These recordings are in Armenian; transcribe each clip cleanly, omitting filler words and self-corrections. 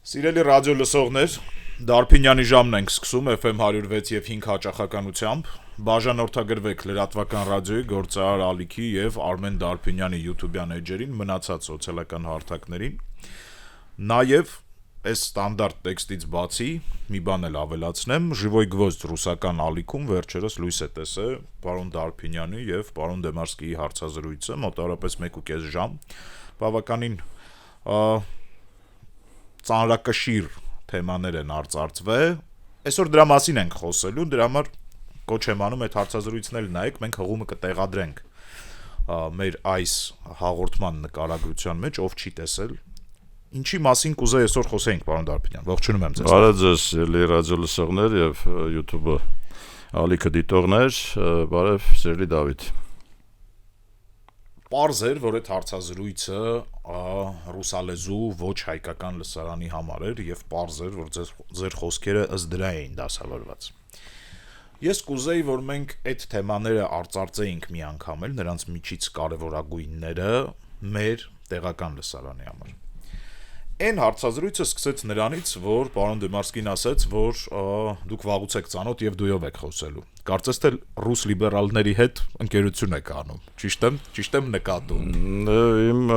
Սիրելի ռադիո լսողներ, Դարփինյանի ժամն ենք սկսում FM 106 եւ 5 հաճախականությամբ, բաժանորդագրվեք լրատվական ռադիոյի գործարար Ալիքի եւ Արմեն Դարփինյանի YouTube-յան էջերին մնացած սոցիալական հարթակներին, նաեւ այս ստանդարտ տեքստից բացի մի բան էլ ավելացնեմ, Живой гвоздь ռուսական Ալիքում վերջերս լույս է տեսել պարոն Դարփինյանի եւ պարոն Դեմարսկիի հարցազրույցը, մոտավորապես 1.5 ժամ, բավականին ծանրակշիռ թեմաներ են արծարծվել, այսօր դրա մասին ենք խոսելու, դրա համար կոչ եմ անում այդ հարցազրույցն էլ նայեք, մենք հղումը կտեղադրենք մեր այս հաղորդման նկարագրության մեջ, ով չի տեսել, ինչի մասին կուզեի այսօր խոսենք, պարոն Դարփինյան, ողջունում եմ ձեզ։ Բարև ձեզ, սիրելի ռադիո լսողներ եւ YouTube Ալիքը դիտողներ, բարև սիրելի Դավիթ։ Պարզ էր, որ այդ հարցազրույցը ռուսալեզու ոչ հայկական լսարանի համար էր եւ պարզ էր, որ ձեր խոսքերը ըստ դրա էին դասավորված։ Ես կուզեի, որ մենք այդ թեմաները արծարծեինք մի անգամ էլ, նրանց միջից կարևորագույնները մեր տեղական լսարանի համար։ Այն հարցազրույցը սկսեց նրանից, որ պարոն Դեմարսկին ասաց, որ դուք վաղուց եք ծանոթ եւ դույով եք խոսելու։ Կարծես թե ռուս լիբերալների հետ ընկերություն եք անում։ Ճիշտ եմ նկատում։ Իմ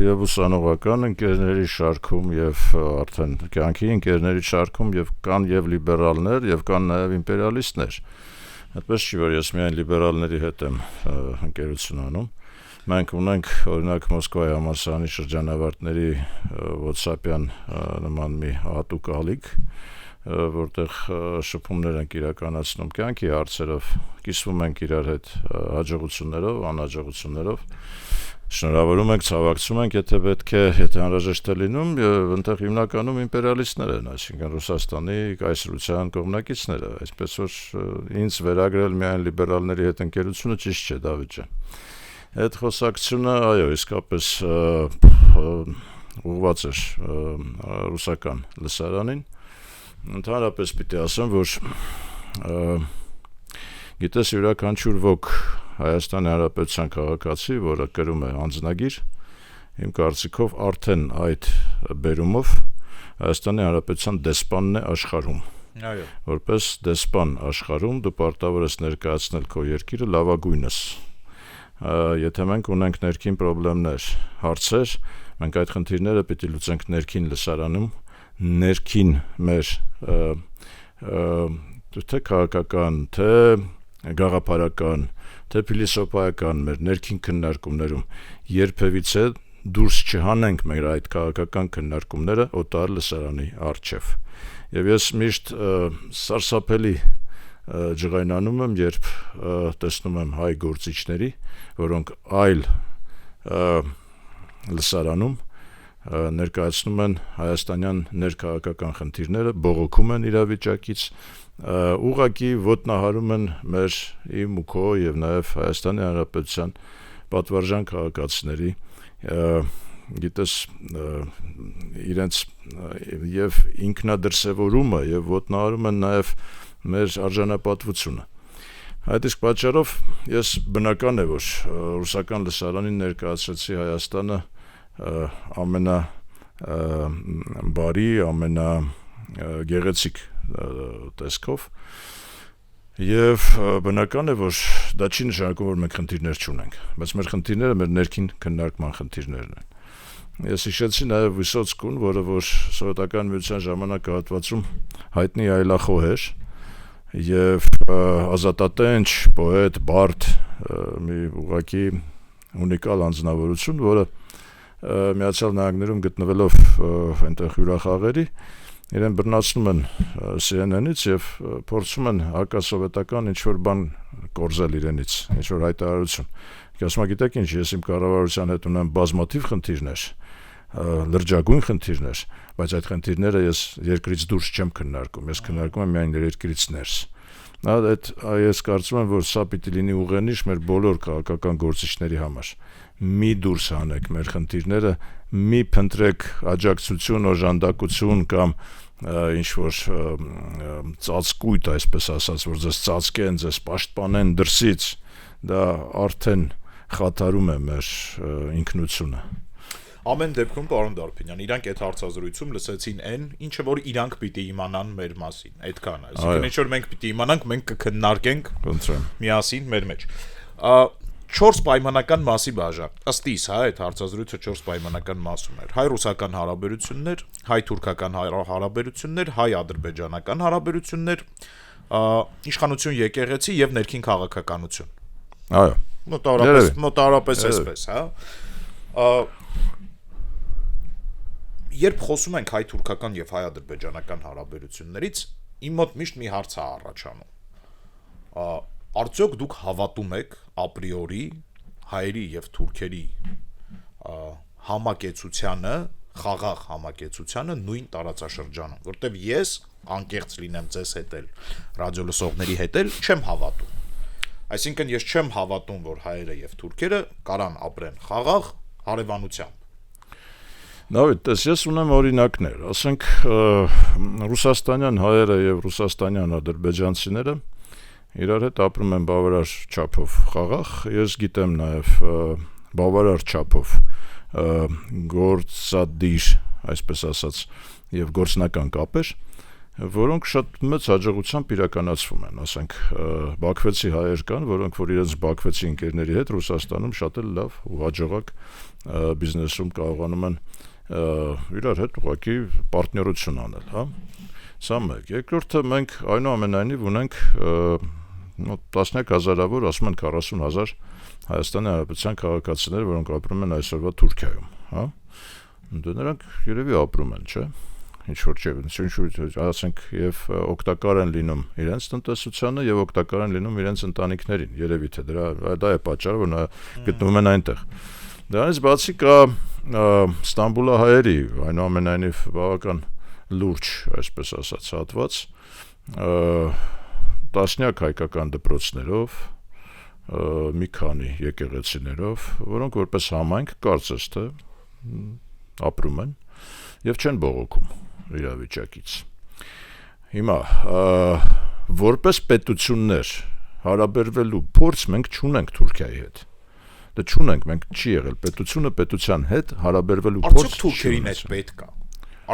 եւ ուսանողական ընկերների շարքում եւ արդեն կյանքի ընկերների շարքում եւ կան եւ լիբերալներ եւ կան նաեւ իմպերիալիստներ։ Այդպես չի, որ ես միայն լիբերալների հետ եմ ընկերություն անում։ Մենք ունենք օրինակ Մոսկվայի համալսարանի շրջանավարտների WhatsApp-յան նման մի հատուկ ալիք, որտեղ շփումներ ենք իրականացնում կյանքի հարցերով, կիսվում ենք իրար հետ հաջողություններով, անհաջողություններով, շնորհավորում ենք, ցավակցում ենք, եթե պետք է, եթե անհրաժեշտ է լինում, եւ այնտեղ հիմնականում իմպերիալիստներ են, այսինքն Ռուսաստանի կայսրության կողմնակիցները, այսպես որ ինձ վերագրել միայն լիբերալների հետ ընկերությունը ճիշտ չէ, Դավիթ ջան։ Այդ խոսակցությունը, այո, իսկապես ուղղված էր ռուսական լսարանին։ Ընդհանրապես պիտի ասեմ, որ գիտես յուրաքանչյուր ոք Հայաստանի Հանրապետության քաղաքացի, որը կրում է անձնագիր, իմ կարծիքով արդեն այդ բերումով Հայաստանի Հանրապետության դեսպանն է աշխարհում։ Այո։ Որպես դեսպան աշխարհում դու պարտավոր ես ներկայացնել քո երկիրը լավագույնս։ Եթե մենք ունենք ներքին խնդիրներ, հարցեր, մենք այդ խնդիրները պիտի լուծենք ներքին լսարանում, ներքին մեր թե քաղաքական, թե գաղափարական, թե փիլիսոփայական մեր ներքին քննարկումներում երբևիցե դուրս չհանենք մեր այդ քաղաքական քննարկումները օտար լսարանի առջև։ Եվ ես միշտ սարսափելի ջղայնանում եմ, երբ տեսնում եմ հայ գործիչների, որոնք այլ լսարանում ներկայացնում են հայաստանյան ներքաղաքական խնդիրները, բողոքում են իրավիճակից, ուղղակի ոտնահարում են մեր իմ ու քո եւ նաեւ Հայաստանի Հանրապետության պատվարժան քաղաքացիների գիտես իրենց եւ ինքնադրսևորումը եւ ոտնահարում են նաեւ մեր արժանապատվությունը։ Այդ իսկ պատճառով ես բնական է, որ ռուսական լսարանին ներկայացրեցի Հայաստանը ամենաբարի, ամենագեղեցիկ տեսքով եւ բնական է, որ դա չի նշանակում, որ մենք խնդիրներ չունենք, բայց մեր խնդիրները մեր ներքին քննարկման խնդիրներն են։ Ես հիշեցի նաեւ Վիսոցկուն, որը որ սովետական միության ժամանակահատվածում հայտնի այլախոհ էր եւ ազատատենչ, պոետ, բարդ, մի ուղղակի ունիկալ անձնավորություն, որը Միացյալ Նահանգներում գտնվելով այնտեղ հյուրախաղերի, իրեն բռնացնում են CNN-ից եւ փորձում են հակասովետական ինչ-որ բան կորզել իրենից, ինչ-որ հայտարարություն։ Ասում գիտեք ինչ, ես իմ կառավարության հետ ունեմ բազմաթիվ խնդիրներ, լրջագույն խնդիրներ, բայց այդ խնդիրները ես երկրից դուրս չեմ քննարկում, ես քննարկում եմ միայն երկրից ներս։ Ես կարծում եմ, որ սա պիտի լինի ուղենիշ մեր բոլոր քաղաքական գործիչների համար։ Մի դուրս հանեք մեր խնդիրները, մի փնտրեք աջակցություն, օժանդակություն կամ ինչ-որ ծածկույթ, այսպես ասած, որ ձեզ ծածկեն, ձեզ պաշտպանեն դրսից, դա արդեն խաթարում է մեր ինքնությունը։ Ամեն դեպքում պարոն Դարփինյան, իրանք այդ հարցազրույցում լսեցին այն, ինչը որ իրանք պիտի իմանան մեր մասին, այդքան է։ Այսինքն ինչ որ մենք պիտի իմանանք, մենք կքննարկենք միասին մեր մեջ։ 4 պայմանական մասի բաժան։ Ըստ իս, հա, այդ հարցազրույցը 4 պայմանական մասում էր։ Հայ-ռուսական հարաբերություններ, հայ-թուրքական հարաբերություններ, հայ-ադրբեջանական հարաբերություններ, իշխանություն եկեղեցի եւ ներքին քաղաքականություն։ Այո։ Մոտավորապես այսպես, հա։ Երբ խոսում ենք հայ-թուրքական եւ հայ-ադրբեջանական հարաբերություններից, իմ մոտ միշտ մի հարց է առաջանում։ Արդյոք դուք հավատում եք ապրիորի հայերի եւ թուրքերի համակեցությանը, խաղաղ համակեցությանը նույն տարածաշրջանում, որտեվ ես անկեղծ լինեմ ձեզ հետ էլ, ռադիոլսողների հետ էլ չեմ հավատում։ Այսինքն ես չեմ հավատում, որ հայերը եւ թուրքերը կարան ապրեն խաղաղ հարևանությամբ։ Նավիթ, ես ունեմ օրինակներ, ասենք ռուսաստանյան հայերը եւ ռուսաստանյան ադրբեջանցիները իրար հետ ապրում են բավարար չափով խաղաղ, ես գիտեմ նաեւ բավարար չափով գործադիր, այսպես ասած, եւ գործնական կապեր, որոնք շատ մեծ հաջողությամբ իրականացվում են, ասենք բաքվեցի հայեր կան, որոնք որ իրենց բաքվեցի ընկերների հետ Ռուսաստանում շատ էլ լավ ու հաջողակ բիզնեսում կարողանում են իրար հետ ուղղակի պարտներություն անել, հա։ Սա մեկ։ Երկրորդը մենք այնուամենայնիվ ունենք տասնյակ հազարավոր, ասում են 40,000 Հայաստանի Հանրապետության քաղաքացիներ, որոնք ապրում են այսօրվա Թուրքիայում, հա։ Նրանք երևի ապրում են, չէ՞։ Ինչ որ չէ, ասենք եւ օգտակար են լինում իրենց տնտեսությանը եւ օգտակար են լինում իրենց ընտանիքներին, երևի թե դա է պատճառը, որ նա գտնվում են այնտեղ։ Դրանից բացի կա Ստամբուլահայերի, այնուամենայնիվ բավական լուրջ, այսպես ասած, հատված, տասնյակ հայկական դպրոցներով, մի քանի եկեղեցիներով, որոնք որպես համայնք կարծես թե ապրում են եւ չեն բողոքում իրավիճակից։ Հիմա որպես պետություններ հարաբերվելու փորձ մենք չունենք Թուրքիայի հետ։ Դա չունենք, մենք չի եղել պետությունը պետության հետ հարաբերվելու փորձ։ Արդյոք թուրքերին այդ պետք է։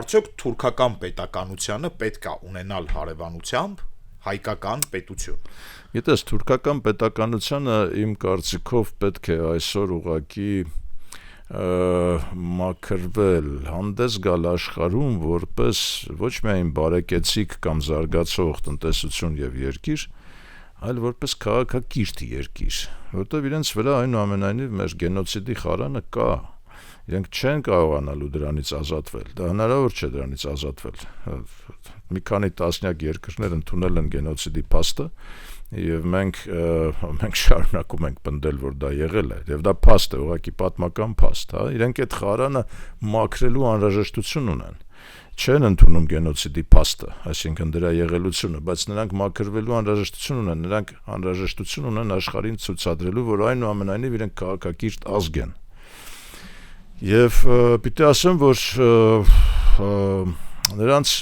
Արդյոք թուրքական պետականությունը պետք է ունենալ հարևանությամբ հայկական պետություն։ Գիտես, թուրքական պետականությունը իմ կարծիքով պետք է այսօր ուղղակի մաքրվել, հանդես գալ աշխարհում որպես ոչ միայն բարեկեցիկ կամ զարգացող տնտեսություն եւ երկիր, այլ որպես քաղաքակիրթ երկիր, որտեղ իրենց վրա այնուամենայնիվ մեր գենոցիդի խարանը կա, իրենք չեն կարողանալու դրանից ազատվել, դա հնարավոր չէ դրանից ազատվել, մի քանի տասնյակ երկրներ ընդունել են գենոցիդի փաստը, եւ մենք շարունակում ենք պնդել, որ դա եղել է, եւ դա փաստ է, ուղղակի պատմական փաստ, հա, իրենք այդ խարանը մաքրելու անհրաժեշտություն ունեն, չեն ընդունում գենոցիդի փաստը, այսինքն դրա եղելությունը, բայց նրանք մաքրվելու անհրաժեշտություն ունեն, նրանք անհրաժեշտություն ունեն աշխարհին ցույցադրելու, որ այնուամենայնիվ իրենք քաղաքակիրթ ազգ են։ Եվ պիտի ասեմ, որ նրանց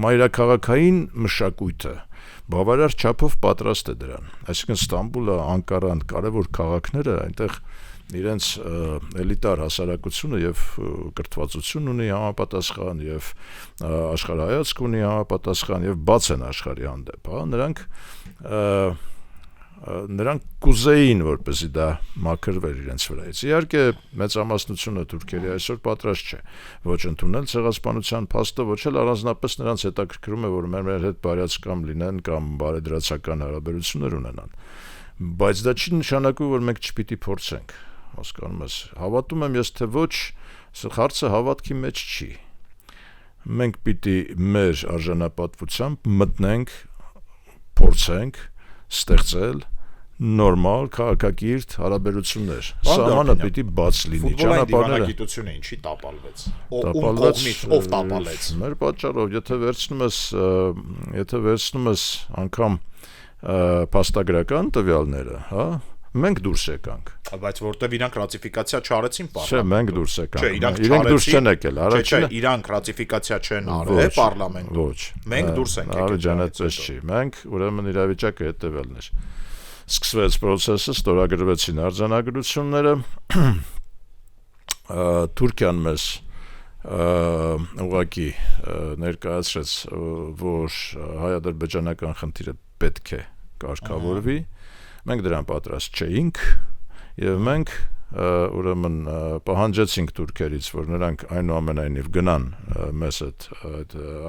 մայրաքաղաքային մշակույթը բավարար չափով պատրաստ է դրան։ Այսինքն Ստամբուլը, Անկարան, կարևոր քաղաքները այնտեղ իրենց էլիտար հասարակությունը եւ կրթվածություն ունի համապատասխան եւ աշխարհայացք ունի համապատասխան եւ բաց են աշխարհի հանդեպ, հա, նրանք կուզեին, որպեսզի դա մաքրվեր իրենց վրայից։ Իհարկե, մեծամասնությունը թուրքերի այսօր պատրաստ չէ ոչ ընդունել ցեղասպանության փաստը, ոչ էլ առանձնապես նրանց հետաքրքրում է, որ մեր հետ բարյացակամ լինեն կամ բարեդրացական հարաբերություններ ունենան։ Բայց դա չի նշանակում, որ մենք չպիտի փորձենք, հասկանում ես։ Հավատում եմ ես, թե ոչ, հարցը հավատքի մեջ չի։ Մենք պիտի մեր արժանապատվությամբ մտնենք, փորձենք ստեղծել նորմալ քաղաքակիրթ հարաբերություններ։ Սահմանը պիտի բաց լինի, ճանապարհները դիվանագիտությունը ինչի տապալվեց։ Ով տապալեց։ Մեր պատճառով, եթե վերցնում ես անգամ փաստագրական տվյալները, հա, մենք դուրս եկանք։ Բայց որտեվ իրանք ռատիֆիկացիա չարեցին պարլամենտում։ Չէ, մենք դուրս եկանք։ Իրանք դուրս չեն եկել։ Չէ, իրանք ռատիֆիկացիա չեն արել պարլամենտում։ Ոչ։ Մենք դուրս ենք եկել։ Արաջան այդպես չի։ Մենք ուրեմն իրավիճակը հետևելն էր։ Սկսվեց process-ը, ստորագրվեցին արձանագրությունները, Թուրքիան մեզ ուղղակի ներկայացրեց, որ հայ-ադրբեջանական խնդիրը պետք է կարգավորվի, մենք դրան պատրաստ չէինք եւ մենք ուրեմն պահանջեցինք թուրքերից, որ նրանք այնուամենայնիվ գնան մեզ այդ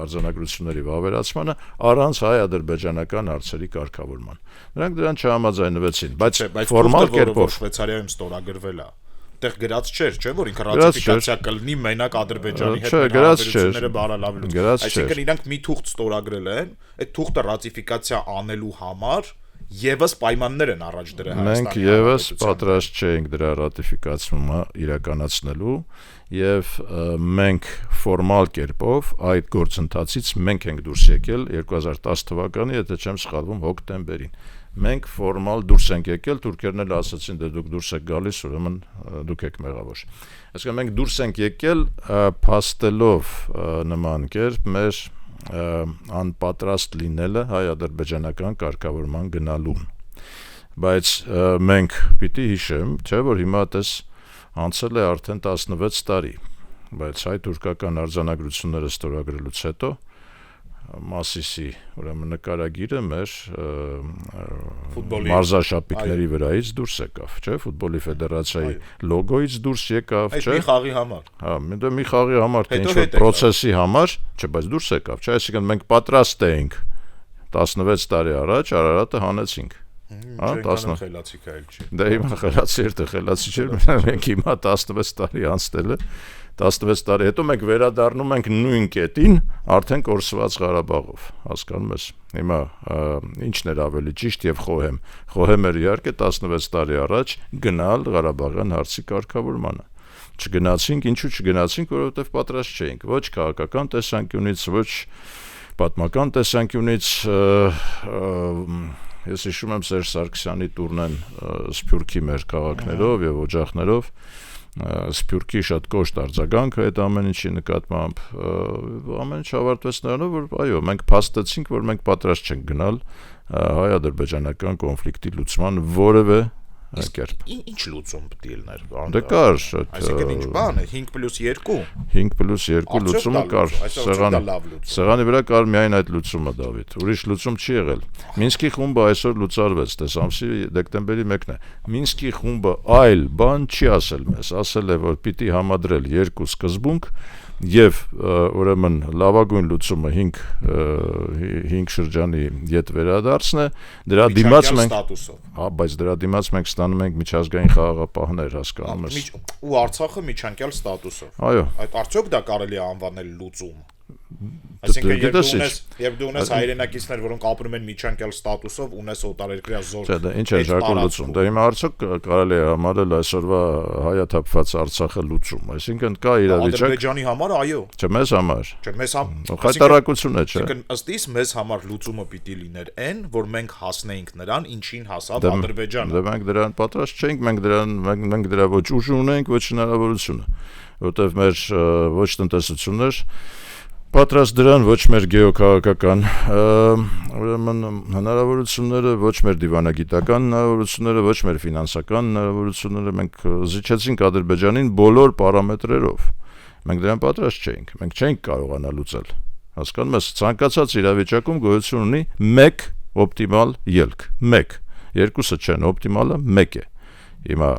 արձանագրությունների վավերացմանը առանց հայ-ադրբեջանական հարցերի կարգավորման։ Նրանք դրան չհամաձայնվեցին, բայց ֆորմալ կերպով Շվեյցարիայում ստորագրվել է։ Տեղ գրած չէր, չէ՞ որ ինքը ռատիֆիկացիա կլինի մենակ Ադրբեջանի հետ հարաբերությունները բարելավելու։ Այսինքն իրանք մի թուղթ ստորագրել են, այդ թուղթը ռատիֆիկացիա անելու համար եւս պայմաններ են առաջ դրել Հայաստանի։ Մենք եւս պատրաստ չէինք դրա ռատիֆիկացումը իրականացնելու եւ մենք ֆորմալ կերպով այդ գործընթացից մենք ենք դուրս եկել 2010 թվականի, եթե չեմ սխալվում, հոկտեմբերին։ Մենք ֆորմալ դուրս ենք եկել, թուրքերն էլ ասացին, դե դուք դուրս եք գալիս, ուրեմն դուք եք մեղավոր։ Այսինքն մենք դուրս ենք եկել փաստելով նման կերպ մեր անպատրաստ լինելը հայ-ադրբեջանական կարգավորման գնալուն, բայց մենք պիտի հիշեմ, չէ՞ որ հիմա տես անցել է արդեն 16 տարի, բայց հայ-թուրքական արձանագրությունները ստորագրելուց հետո Մասիսի ուրեմն նկարագիրը մեր մարզաշապիկների վրայից դուրս եկավ, չէ՞, ֆուտբոլի ֆեդերացիայի լոգոից դուրս եկավ, չէ՞։ Այդ մի խաղի համար։ Հա, մի խաղի համար, թե ինչ-որ պրոցեսի համար, չէ, բայց դուրս եկավ, չէ՞, այսինքն մենք պատրաստ էինք 16 տարի առաջ Արարատը հանեցինք։ Հա, 10 խելացի կայլ չի։ Դե հիմա խելացի էր, խելացի չէր, մենք հիմա 16 տարի անցել է 16 տարի հետո մենք վերադառնում ենք նույն կետին, արդեն կորսված Ղարաբաղով, հասկանում ես։ Հիմա ինչն էր ավելի ճիշտ եւ խոհեմ էր իհարկե 16 տարի առաջ գնալ Ղարաբաղյան հարցի կարգավորմանը։ Չգնացինք, ինչու չգնացինք, որովհետեւ պատրաստ չէինք, ոչ քաղաքական տեսանկյունից, ոչ պատմական տեսանկյունից, ես հիշում եմ Սերժ Սարգսյանի տուրնեն Սփյուռքի մեր քաղաքներով եւ օջախներով, Սփյուռքի շատ կոշտ արձագանքը այդ ամեն ինչի նկատմամբ, ամեն ինչ ավարտվեց նրանով, որ այո, մենք փաստեցինք, որ մենք պատրաստ չենք գնալ հայ-ադրբեջանական կոնֆլիկտի լուծման որևէ կերպ։ Ինչ լուծում պետք է լիներ։ Դե կար, այսինքն ինչ բան է 5+2։ 5+2 լուծումը կար։ Սեղանի վրա կար միայն այդ լուծումը, Դավիթ։ Ուրիշ լուծում չի եղել։ Մինսկի խումբը այսօր լուծարվեց, դες ամսի դեկտեմբերի 1-ն է։ Մինսկի խումբը այլ բան չի ասել մեզ, ասել է, որ պիտի համադրել երկու սկզբունք եւ ուրեմն լավագույն լուծումը 5 շրջանի յետ վերադարձն է, դրա դիմաց մենք հա, բայց դրա դիմաց մենք ստանում ենք միջազգային խաղաղապահներ, հասկանում ես։ Ու Արցախը միջանկյալ ստատուսով։ Այո։ Այդ արդյոք դա կարելի է անվանել լուծում։ Այսինքն երբ դու ունես հայրենակիցներ, որոնք ապրում են միջանկյալ ստատուսով, ունես օտարերկրյա զորք։ Չէ, դա ինչ է ժարկուն լուծում։ Դա հիմա արդյոք կարելի է համարել այսօրվա հայաթափված Արցախը լուծում։ Այսինքն կա իրավիճակ։ Ադրբեջանի համար այո։ Չէ, մեզ համար։ Չէ, մեզ համար։ Խայտարակություն է, չէ։ Այսինքն ըստ իս մեզ համար լուծումը պիտի լիներ այն, որ մենք հասնեինք նրան, ինչին հասավ Ադրբեջանը։ Դե մենք դրան պատրաստ չենք, մենք դրա ոչ ուժ ունենք, ոչ հնարավորությունը, որտեղ մեր ոչ տնտեսություններ պատրաստ դրան, ոչ մեր գեոքաղաքական ուրեմն հնարավորությունները, ոչ մեր դիվանագիտական հնարավորությունները, ոչ մեր ֆինանսական հնարավորությունները, մենք զիջեցինք Ադրբեջանին բոլոր պարամետրերով։ Մենք դրան պատրաստ չէինք, մենք չէինք կարողանալ լուծել։ Հասկանում ես, ցանկացած իրավիճակում գոյություն ունի մեկ օպտիմալ ելք, մեկ, երկուսը չեն, օպտիմալը մեկ է։ Հիմա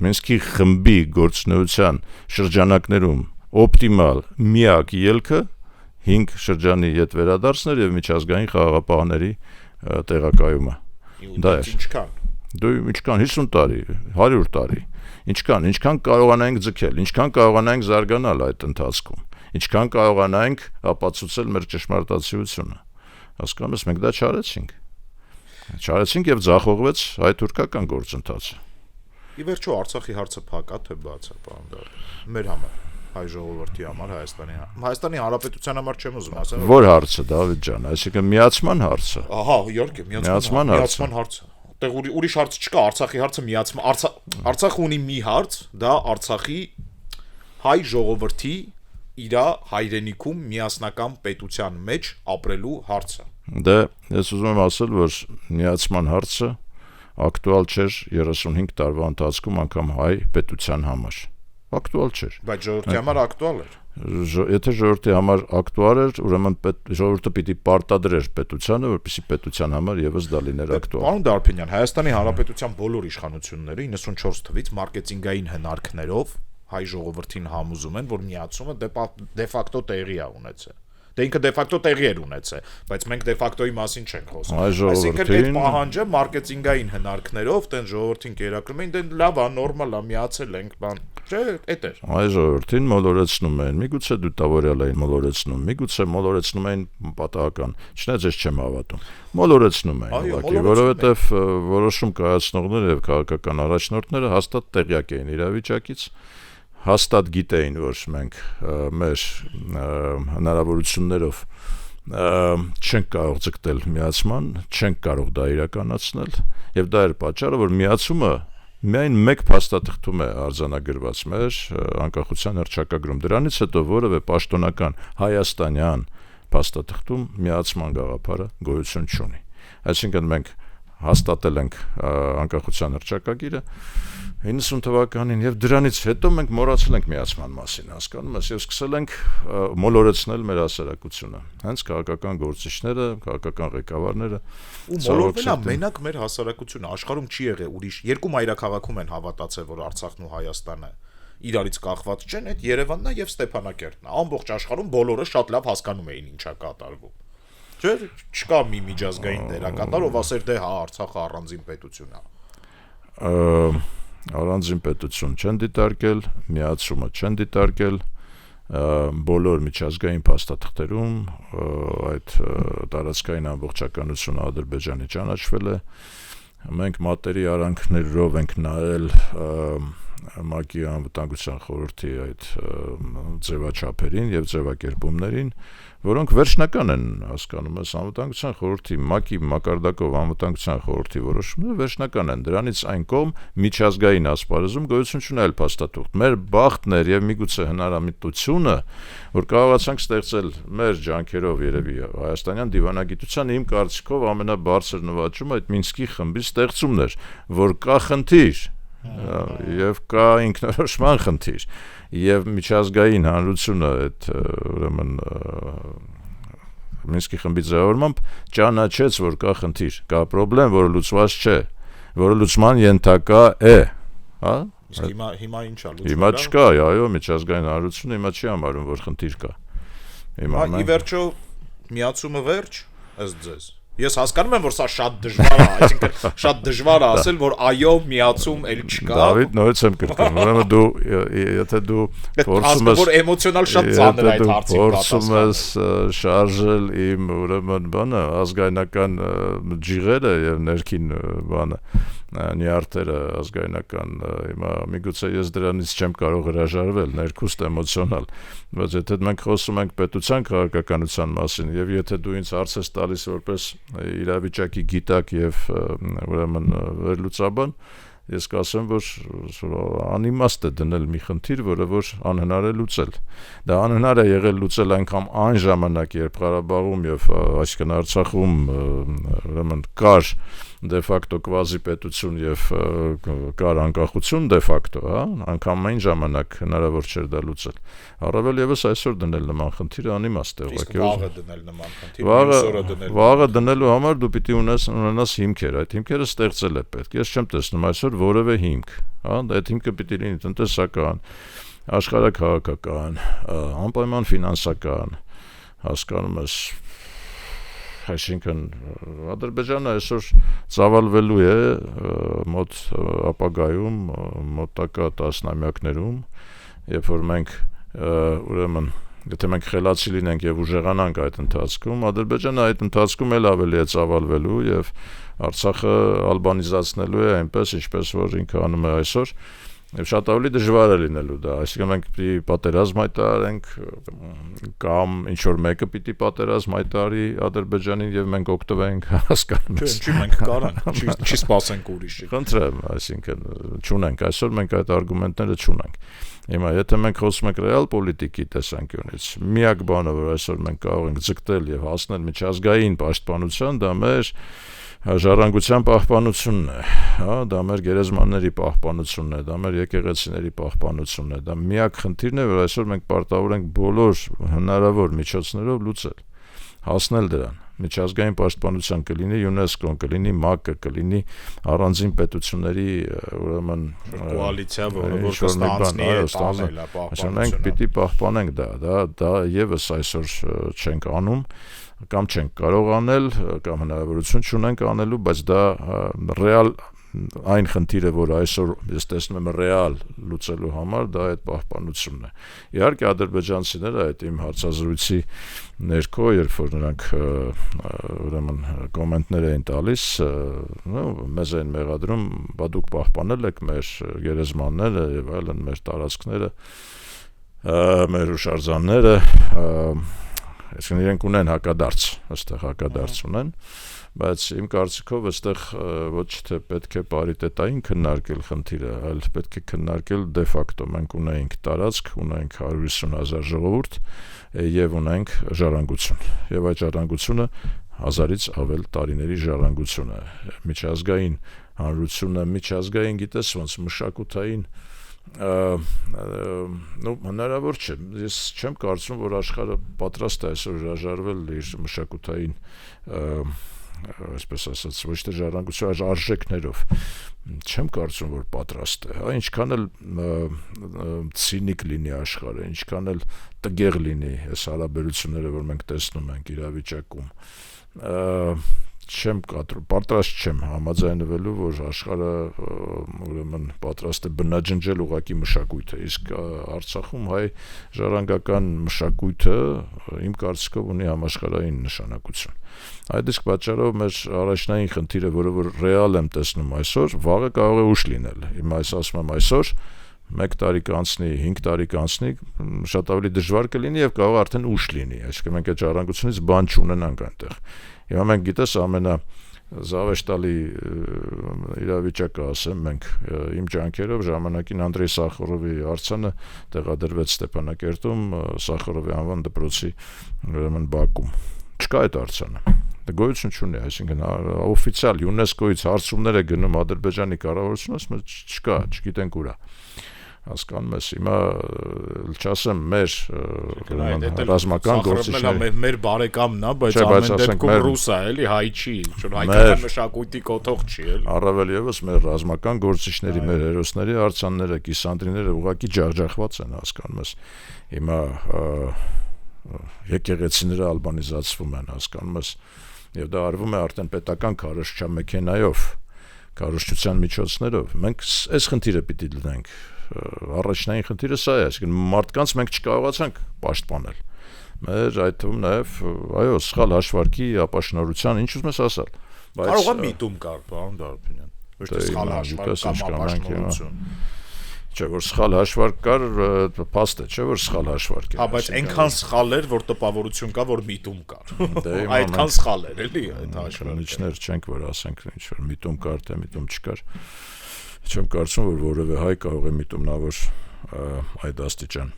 Մինսկի խմբի գործունեության շրջանակներում օպտիմալ միակ ելքը 5 շրջանի յետ վերադարձներ եւ միջազգային խաղաղապահների տեղակայումը։ Դա է։ Ինչքան։ Դու ինչքան 50 տարի, 100 տարի։ Ինչքան կարողանանք ձգել, ինչքան կարողանանք զարգանալ այդ ընթացքում, ինչքան կարողանանք ապացուցել մեր ճշմարտացիությունը։ Հասկանում ես, մենք դա չարեցինք։ Չարեցինք եւ ձախողվեց հայ-թուրքական գործընթացը։ Ի վերջո Արցախի հարցը փակ է թե բաց է, պարոն Դավիթ։ Մեր համար, հայ ժողովրդի համար, Հայաստանի Հանրապետության համար չեմ ուզում ասել։ Որ հարցը, Դավիթ ջան, այսինքն միացման հարցը։ Ահա, իհարկե, միացման հարցը։ Այդտեղ ուրիշ հարց չկա, Արցախի հարցը միացման, Արցախը ունի մի հարց, դա Արցախի հայ ժողովրդի իր հայրենիքում միասնական պետության մեջ ապրելու հարցը։ Դե, ես ուզում եմ ասել, որ միացման հարցը ակտուալ չէր 35 տարվա ընթացքում անգամ հայ պետության համար։ ակտուալ չէր։ Բայց ժողովրդի համար ակտուալ էր։ Եթե ժողովրդի համար ակտուալ էր, ուրեմն ժողովուրդը պիտի պարտադրեր պետությանը, որպեսզի պետության համար եւս դա լիներ ակտուալ։ Պարոն Դարփինյան, Հայաստանի Հանրապետության բոլոր իշխանությունները 94 թվից մարքեթինգային հնարքներով հայ ժողովրդին համոզում են, որ միացումը դե ֆակտո տեղի է ունեցել։ Դե ինքը դե ֆակտո տեղի էր ունեցել, բայց մենք դե ֆակտոյի մասին չենք խոսում։ Այսինքն այդ պահանջը մարքեթինգային հնարքներով տեն ժողովրդին կերակրում են, դե լավ է, նորմալ է, միացել ենք, բան, չէ, էդ էր։ Այ ժողովրդին մոլորեցնում են, միգուցե դիտավորյալ էին մոլորեցնում, միգուցե մոլորեցնում էին պատահական, չնայած ես չեմ հավատում։ Մոլորեցնում էին, ուղղակի, որովհետև որոշում կայացնողները եւ քաղաքական առաջնորդները հաստատ տեղյակ էին իրավիճակից, հաստատ գիտեին, որ մենք մեր հնարավորություններով չենք կարող ձգտել միացման, չենք կարող դա իրականացնել, եւ դա էր պատճառը, որ միացումը միայն մեկ փաստաթղթում է արձանագրված մեր անկախության հռչակագրում, դրանից հետո որևէ պաշտոնական հայաստանյան փաստաթղթում միացման գաղափարը գոյություն չունի։ Այսինքն մենք հաստատել ենք անկախության հռչակագիրը 90 թվականին եւ դրանից հետո մենք մոռացել ենք միացման մասին, հասկանում ես, եւ սկսել ենք մոլորեցնել մեր հասարակությունը։ Հենց քաղաքական գործիչները, քաղաքական ղեկավարները ու մոլորվելա մենակ մեր հասարակությունը, աշխարհում չի եղել ուրիշ երկու մայրաքաղաքում են հավատացել, որ Արցախն ու Հայաստանը իրարից կախված չեն, այդ Երևանն է եւ Ստեփանակերտն է։ Ամբողջ աշխարհում բոլորը շատ լավ հասկանում էին ինչա կատարվում։ Չէ, չկա մի միջազգային դերակատար, ով ասեր դե հա Արցախը առանձին պետություն է։ Առանձին պետություն չեն դիտարկել, միացումը չեն դիտարկել, բոլոր միջազգային փաստաթղթերում այդ տարածքային ամբողջականությունը Ադրբեջանի ճանաչվել է։ Մենք մատերի արանքներով ենք նայել ՄԱԿ-ի անվտանգության խորհրդի այդ ձևաչափերին եւ ձևակերպումներին, որոնք վերջնական են, հասկանում ես, անվտանգության խորհրդի ՄԱԿ-ի մակարդակով անվտանգության խորհրդի որոշումները վերջնական են, դրանից այն կողմ միջազգային ասպարեզում գոյություն չունի այլ փաստաթուղթ։ Մեր բախտն էր եւ միգուցե հնարամիտությունը, որ կարողացանք ստեղծել մեր ջանքերով երևի հայաստանյան դիվանագիտության իմ կարծիքով ամենաբարձր նվաճումը այդ Մինսկի խմբի ստեղծումն էր, որ կա խնդիր եւ կա ինքնորոշման խնդիր եւ միջազգային հանրությունը այդ ուրեմն Մինսկի խմբի ձևավորմամբ ճանաչեց, որ կա խնդիր, կա խնդրեմ, որը լուծված չէ, որը լուծման ենթակա է, հա? Իսկ հիմա ի՞նչ է լուծվում։ Հիմա չկա, այո, միջազգային հանրությունը հիմա չի համարում, որ խնդիր կա։ Հիմա ի վերջո միացումը վերջ, ըստ ձեզ։ Ես հասկանում եմ, որ սա շատ դժվար է, այսինքն շատ դժվար է ասել, որ այո, միացում էլ չկա։ Դավիթ, նորից եմ կրկնում, ուրեմն դու, եթե դու փորձում ես, որ էմոցիոնալ շատ ծանր է այդ հարցին փորձում ես շարժել իմ ուրեմն բանը, ազգայնական ջիղերը եւ ներքին բանը, նյարդերը ազգայնական, հիմա միգուցե ես դրանից չեմ կարող հրաժարվել, ներքուստ էմոցիոնալ, բայց եթե մենք խոսում ենք պետության քաղաքականության մասին եւ եթե դու ինձ հարց ես տալիս որպես իրավիճակի գիտակ եւ ուրեմն վերլուծաբան, ես կասեմ, որ անիմաստ է դնել մի խնդիր, որը որ անհնար է լուծել։ Դա անհնար է եղել լուծել այնքան այն ժամանակ, երբ Ղարաբաղում եւ այսինքն Արցախում ուրեմն կար դե ֆակտո կվազի պետություն եւ կար անկախություն դե ֆակտո, հա, անգամ այն ժամանակ հնարավոր չէր դա լուծել։ Առավել եւս այսօր դնել նման խնդիրը անիմաստ է, ուղղակի վաղը դնել նման խնդիր, վաղը դնելու համար դու պիտի ունենաս հիմքեր, այդ հիմքերը ստեղծել է պետք։ Ես չեմ տեսնում այսօր որևէ հիմք, հա, այդ հիմքը պիտի լինի տնտեսական, աշխարհաքաղաքական, անպայման ֆինանսական, հասկանում ես, այսինքն Ադրբեջանը այսօր ծավալվելու է մոտ ապագայում, մոտակա տասնամյակներում, երբ որ մենք ուրեմն եթե մենք խելացի լինենք եւ ուժեղանանք այդ ընթացքում, Ադրբեջանը այդ ընթացքում էլ ավելի է ծավալվելու եւ Արցախը ալբանիզացնելու է այնպես, ինչպես որ ինքը անում է այսօր, եւ շատ ավելի դժվար է լինելու դա, այսինքն մենք պիտի պատերազմ հայտարարենք կամ ինչ որ մեկը պիտի պատերազմ հայտարարի Ադրբեջանին եւ մենք օգտվենք, հասկանում ես։ Չի մենք կարանք, չի սպասենք ուրիշի։ Խնդրեմ, այսինքն չունենք, այսօր մենք այդ արգումենտները չունենք։ Հիմա եթե մենք խոսում ենք ռեալ պոլիտիկի տեսանկյունից, միակ բանը, որ այսօր մենք կարող ենք ձգտել եւ հասնել միջազգային պաշտպանության, դա մեր ժառանգության պահպանությունն է, հա, դա մեր գերեզմանների պահպանությունն է, դա մեր եկեղեցիների պահպանությունն է, դա միակ խնդիրն է, որ այսօր մենք պարտավոր ենք բոլոր հնարավոր միջոցներով լուծել, հասնել դրան։ Միջազգային պաշտպանության կլինի ՅՈՒՆԵՍԿՕ-ն, կլինի ՄԱԿ-ը, կլինի առանձին պետությունների ուրեմն կոալիցիա, որը որ կստանձնի Այսինքն մենք պիտի պահպանենք դա եւս այսօր չենք անում կամ չենք կարող անել կամ հնարավորություն չունենք անելու, բայց դա ռեալ այն խնդիրը, որ այսօր ես տեսնում եմ ռեալ լուծելու համար, դա այդ պահպանությունն է։ Իհարկե ադրբեջանցիները այդ իմ հարցազրույցի ներքո, երբ որ նրանք ուրեմն կոմենտներ էին տալիս, մեզ են մեղադրում, բա դուք պահպանել եք մեր գերեզմանները եւ այլն, մեր տարածքները, մեր հուշարձանները, այսինքն իրենք ունեն հակադարձ, այստեղ հակադարձ ունեն, բայց իմ կարծիքով այստեղ ոչ թե պետք է պարիտետային քննարկել խնդիրը, այլ պետք է քննարկել դե ֆակտո։ Մենք ունենք տարածք, ունենք 150,000 ժողովուրդ եւ ունենք ժառանգություն։ Եվ այդ ժառանգությունը 1000-ից ավել տարիների ժառանգություն է։ Միջազգային հանրությունը, միջազգային գիտես ոնց մշակութային հնարավոր չէ։ Ես չեմ կարծում, որ աշխարհը պատրաստ է այսօր հրաժարվել իր մշակութային այսպես ասած, ոչ թե ժառանգության արժեքներով, չեմ կարծում, որ պատրաստ է, հա, ինչքան էլ ցինիկ լինի աշխարհը, ինչքան էլ տգեղ լինի այս հարաբերությունները, որ մենք տեսնում ենք իրավիճակում, պատրաստ չեմ համաձայնվելու, որ աշխարհը ուրեմն պատրաստ է բնաջնջել ուղղակի մշակույթը, իսկ Արցախում հայ ժառանգական մշակույթը իմ կարծիքով ունի համաշխարհային նշանակություն։ Այդ իսկ պատճառով մեր առաջնային խնդիրը, որը որ ռեալ եմ տեսնում այսօր, վաղը կարող է ուշ լինել։ Հիմա ասում եմ այսօր 1 տարի կանցնի, 5 տարի կանցնի, շատ ավելի դժվար կլինի եւ կարող արդեն ուշ լինի, այսինքն մենք այդ ժառանգությունից բան չունենանք այնտեղ։ Հիմա մենք գիտես զավեշտալի իրավիճակը ասեմ, մենք իմ ջանքերով ժամանակին Անդրեյ Սախարովի արձանը տեղադրվեց Ստեփանակերտում Սախարովի անվան դպրոցի ուրեմն բակում։ Չկա այդ արձանը։ Դա գոյություն չունի, այսինքն օֆիցիալ ՅՈՒՆԵՍԿՕ-ից հարցումներ է գնում Ադրբեջանի կառավարությունը, ասում է չկա, չգիտենք ուր է։ Հասկանում ես, հիմա չասեմ մեր ռազմական գործիչները մեր բարեկամն է, բայց ամեն դեպքում ռուս է, էլի, հայ չի, հայկական մշակույթի կոթող չի, էլի։ Առավել եւս մեր ռազմական գործիչների, մեր հերոսների արձանները, կիսանդրիները ուղղակի ջախջախված են, հասկանում ես։ Հիմա եկեղեցիները ալբանիզացվում են, հասկանում ես, եւ դա արվում է արդեն պետական քարոզչամեքենայով, քարոզչության միջոցներով։ Մենք այս խնդիրը պիտի լնենք։ Առաջնային խնդիրը սա է, այսինքն մարդկանց մենք չկարողացանք պաշտպանել։ Մեր այդ թվում նաև, այո, սխալ հաշվարկի ապաշնորհության, ինչ ուզում ես ասել։ Կարող է միտում կար, պարոն Դարբինյան։ Ոչ թե սխալ հաշվարկ կամ ապաշնորհություն։ Չէ, որ սխալ հաշվարկ կար, փաստ է, չէ, որ սխալ հաշվարկ է։ Հա, բայց այնքան սխալ էր, որ տպավորություն կա, որ միտում կար։ Այդքան սխալ էր, էլի, այդ հաշվարկը։ Չենք որ ասենք ինչ որ միտում կար, թե միտում չկար։ Չեմ կարծում, որ որևէ հայ կարող է միտումնավոր այդ աստիճան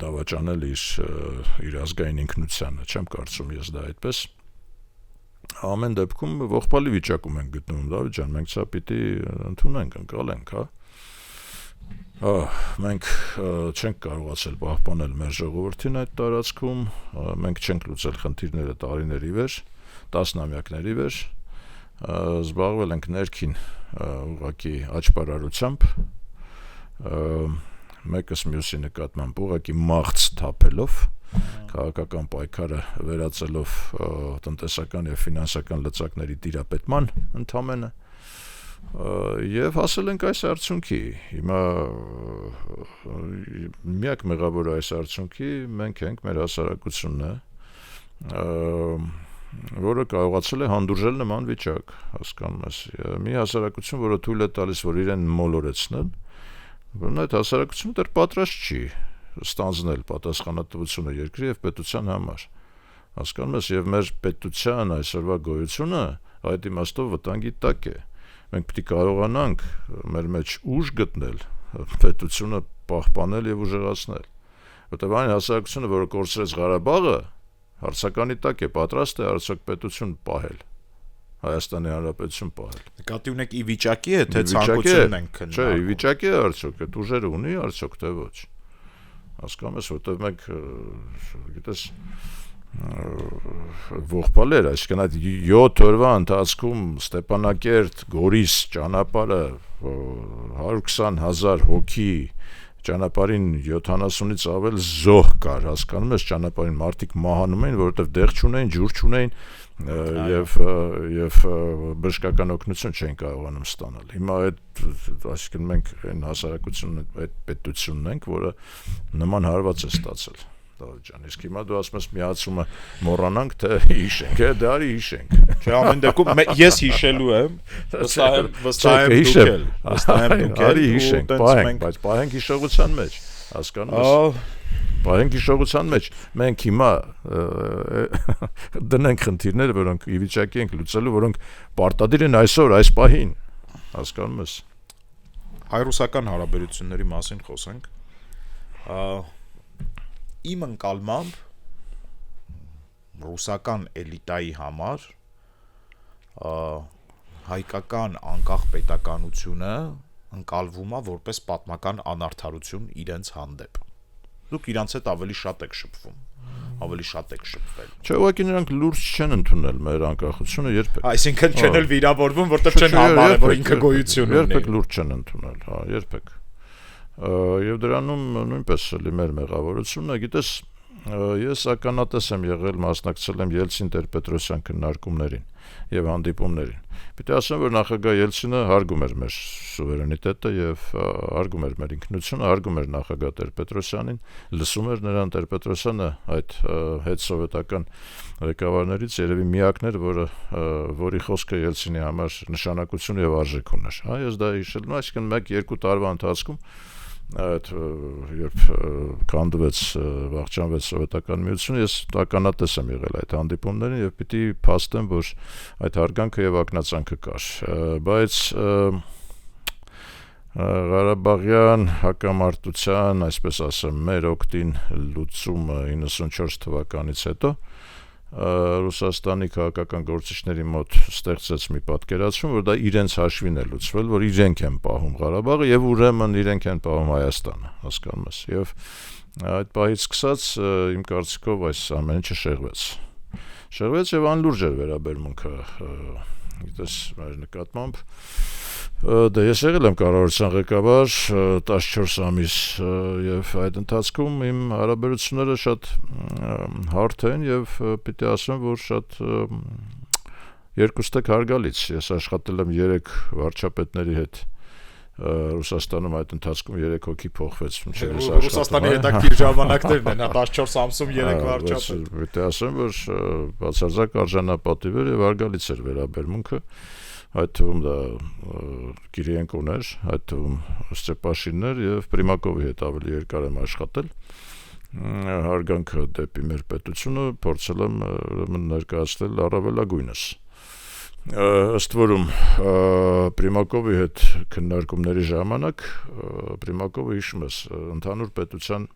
դավաճանել իր ազգային ինքնությանը, չեմ կարծում ես դա այդպես։ Ամեն դեպքում ողբալի վիճակում ենք գտնվում, Դավիթ ջան, մենք սա պիտի ընդունենք, ընկալենք, հա։ Մենք չենք կարողացել պահպանել մեր ժողովրդին այդ տարածքում, մենք չենք լուծել խնդիրները տարիների վեր, տասնամյակների վեր, զբաղվել ենք ներքին ուղղակի աճպարարությամբ, մեկս մյուսի նկատմամբ ուղղակի մաղց թափելով, քաղաքական պայքարը վերածելով տնտեսական եւ ֆինանսական լծակների տիրապետման ընդամենը եւ հասել ենք այս արդյունքի։ Հիմա միակ մեղավորը այս արդյունքի մենք ենք, մեր հասարակությունն է, որը կարողացել է հանդուրժել նման վիճակ, հասկանում ես։ Մի հասարակություն, որը թույլ է տալիս, որ իրեն մոլորեցնեն, որն այդ հասարակությունը դեռ պատրաստ չի ստանձնել պատասխանատվությունը երկրի եւ պետության համար։ Հասկանում ես, եւ մեր պետության այսօրվա գոյությունը այդ իմաստով վտանգի տակ է։ Մենք պետք է կարողանանք մեր մեջ ուժ գտնել, պետությունը պահպանել եւ ուժեղացնել։ Որտեւ այն հասարակությունը, որը կորցրեց Ղարաբաղը, հարցականի տակ է, պատրաստ է արդյոք պետություն պահել։ Հայաստանի Հանրապետություն պահել։ Նկատի ունեք ի վիճակի է, թե ցանկությունն են քննարկում։ Չէ, ի վիճակի է արդյոք, այդ ուժերը ունի արդյոք թե ոչ։ Հասկանում ես, որտեղ մենք գիտես ողբալ էր, այսինքն այդ 7 օրվա ընթացքում Ստեփանակերտ, Գորիս ճանապարհը 120,000 հոգի ճանապարհին 70-ից ավել զոհ կար, հասկանում ես, ճանապարհին մարդիկ մահանում էին, որովհետև դեղ չունեին, ջուր չունեին եւ բժշկական օգնություն չեն կարողանում ստանալ։ Հիմա այդ այսինքն մենք այն հասարակությունն, այդ պետությունն ենք, որը նման հարված է ստացել։ Դավիթ իսկ հիմա դու ասում ես միացումը մոռանանք, թե հիշենք, դե արի հիշենք։ Չէ, ամեն դեպքում ես հիշելու եմ, վստահ եմ դուք էլ, արի հիշենք, բայց պահենք հիշողության մեջ, հասկանում ես։ Պահենք հիշողության մեջ, մենք հիմա դնենք խնդիրները, որոնք ի վիճակի ենք լուծելու, որոնք պարտադիր են այսօր, այս պահին, հասկանում ես։ Հայ-ռուսական հարաբերությունների մասին խոսենք։ Իմ ընկալմամբ ռուսական էլիտայի համար հայկական անկախ պետականությունը ընկալվում է որպես պատմական անարդարություն իրենց հանդեպ։ Դուք իրանց հետ ավելի շատ եք շփվում, ավելի շատ եք շփվել։ Չէ, ուղղակի նրանք լուրջ չեն ընդունել մեր անկախությունը երբեք։ Այսինքն չեն էլ վիրավորվում, որտեղ չեն համարել, որ ինքը գոյություն ունի։ Երբեք լուրջ չեն ընդունել, հա, երբեք։ Եվ դրանում նույնպես լի մեր մեղավորությունը, գիտես, ես ականատես եմ եղել, մասնակցել եմ Ելցին Տեր-Պետրոսյան քննարկումներին եւ հանդիպումներին։ Պիտի ասեմ, որ նախագահ Ելցինը հարգում էր մեր սուվերենիտետը եւ հարգում էր մեր ինքնությունը, հարգում էր նախագահ Տեր-Պետրոսյանին, լսում էր նրան։ Տեր-Պետրոսյանը այդ հետսովետական ղեկավարներից երևի միակն էր, որի խոսքը Ելցինի համար նշանակություն եւ արժեք ուներ։ Հա, ես դա հիշել եմ, այսինքն 1-2 տարվա ընթացքում այդ երբ կանդվեց վախճանվեց սովետական միությունը, ես ականատես եմ եղել այդ հանդիպումներին եւ պիտի փաստեմ, որ այդ հարգանքը եւ ակնածանքը կար, բայց Ղարաբաղյան հակամարտության, այսպես ասեմ, մեր օգտին լուծումը 94 թվականից հետո Ռուսաստանի քաղաքական գործիչների մոտ ստեղծեց մի պատկերացում, որ դա իրենց հաշվին է լուծվել, որ իրենք են պահում Ղարաբաղը եւ ուրեմն իրենք են պահում Հայաստանը, հասկանում ես։ Եվ այդ պահից սկսած իմ կարծիքով այս ամեն ինչը շեղվեց եւ անլուրջ էր վերաբերմունքը, գիտես, մեր նկատմամբ։ Դե ես եղել եմ կառավարության ղեկավար 14 ամիս եւ այդ ընթացքում իմ հարաբերությունները շատ հարթ են եւ պիտի ասեմ, որ շատ երկուստեք հարգալից։ Ես աշխատել եմ 3 վարչապետների հետ Ռուսաստանում, այդ ընթացքում 3 հոգի փոխվեց։ Ռուսաստանի հետաքրքիր ժամանակներն են, 14 ամսում 3 վարչապետ։ Պիտի ասեմ, որ բացարձակ արժանապատիվ էր եւ հարգալից էր վերաբերմունքը։ Այդ թվում դա Կիրիենկոն էր, այդ թվում Ստեպաշինն էր եւ Պրիմակովի հետ ավելի երկար եմ աշխատել։ Հարգանքը դեպի մեր պետությունը փորձել եմ ներկայացնել առավելագույնս։ Ըստ որում Պրիմակովի հետ քննարկումների ժամանակ Պրիմակովը, հիշում ես, ընդհանուր պետության